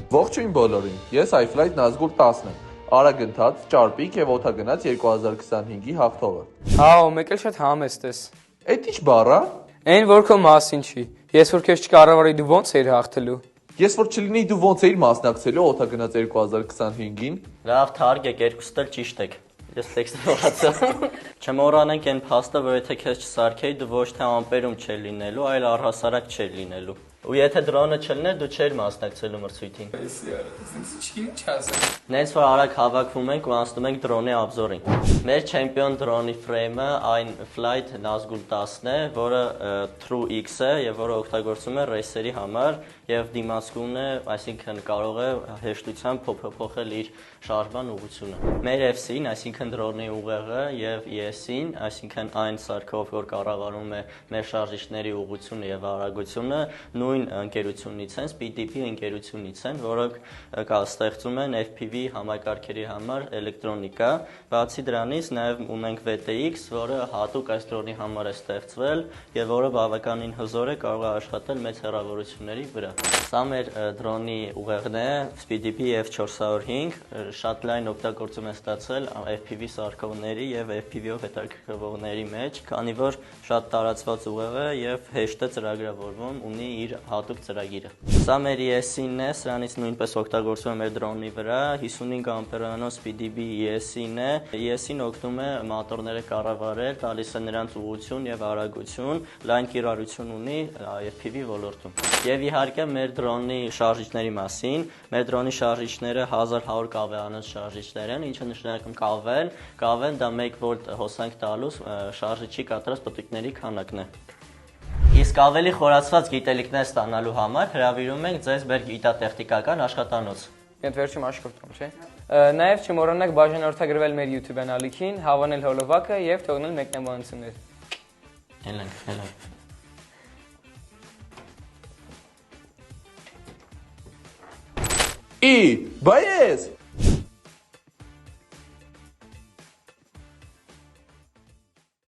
Ողջույն բոլորին, ես iFlight Nazgul 10 եմ, արագ ընթաց, ճարպիկ և օդագնաց 2025-ի հաղթողը։ Հաո, մեկ էլ շատ համեստ ես։ Էդ ինչ բառ ա։ Այն որ քո մասին չի։ Ես որ քեզ չկառավարեի դու ո՞նց էիր հաղթելու։ Ես որ չլինեի դու ո՞նց էիր մասնակցելու օդագնաց 2025-ին։ Լավ, թարգեք, երկուստ էլ ճիշտ եք։ Ես տեքստը մոռացա։ Չմոռանանք այն փաստը, որ եթե քեզ չսարքեի, դու ոչ թե ամպերում չէր լինելու, այլ առհասարակ չէր լինելու։ Ու եթե դրոնը չլիներ, դու չէր մասնակցելու մրցույթին։ Նենց որ արագ հավաքվում ենք ու անցնում ենք դրոնի obzor-ին։ Մեր չեմպիոն դրոնի ֆրեյմը iFlight Nazgul 10-ն է, որը True X է եւ որը օգտագործում է ռեյսերի համար եւ դիմացկուն է, այսինքն կարող է հեշտությամբ փոփոխել իր շարժման ուղղությունը։ Մեր FC-ն, այսինքն դրոնի ուղեղը եւ ES-ին, այսինքն այն սարքով, որ կառավարում է մեր շարժիչների ուղղությունը եւ արագությունը, նույն ընկերությունից են, SpeedDP ընկերությունից են, որոնք ստեղծում են FPV համակարգերի համար էլեկտրոնիկա։ Բացի դրանից նաև ունենք VTX, որը հատուկ այս դրոնի համար է ստեղծվել եւ որը բավականին հզոր է, կարող է աշխատել մեծ հեռավորությունների վրա։ Սա մեր դրոնի ուղեղն է, SpeedDP F405, շատ լայն օգտագործում է ստացել FPV սարքողների եւ FPV-ով հետաքրքրվողների մեջ, քանի որ շատ տարածված ուղեղ է եւ հեշտ է ծրագրավորվում, ունի իր հատուկ ծրագիրը։ Սա մեր ES-ին է, սրանից նույնպես օգտագործվում է մեր դրոնի վրա, 55 ամպերանոց SpeedDP ES-ին է։ ES-ին օգնում է մոտորները կառավարել, տալիս է նրանց ուղղություն եւ արագություն, լայն կիրառություն ունի FPV ոլորտում։ Եվ իհարկե մեր դրոնի շարժիչների մասին, մեր դրոնի շարժիչները 1100 կավեանոց շարժիչներ են, ինչը նշանակում կավեն դա 1 վոլտ հոսանք տալուց շարժիչի կատարած պտույտների քանակն է։ Իսկ ավելի խորացված գիտելիքներ ստանալու համար հրավիրում ենք ձեզ մեր գիտատեխնիկական աշխատանոց։ Իդ վերջում աշխատում, չէ՞։ Նաև չմոռանաք բաժանորդագրվել մեր YouTube անալիքին, հավանել հոլովակը եւ թողնել մեկնաբանություններ։ Ելենք։ Բա ես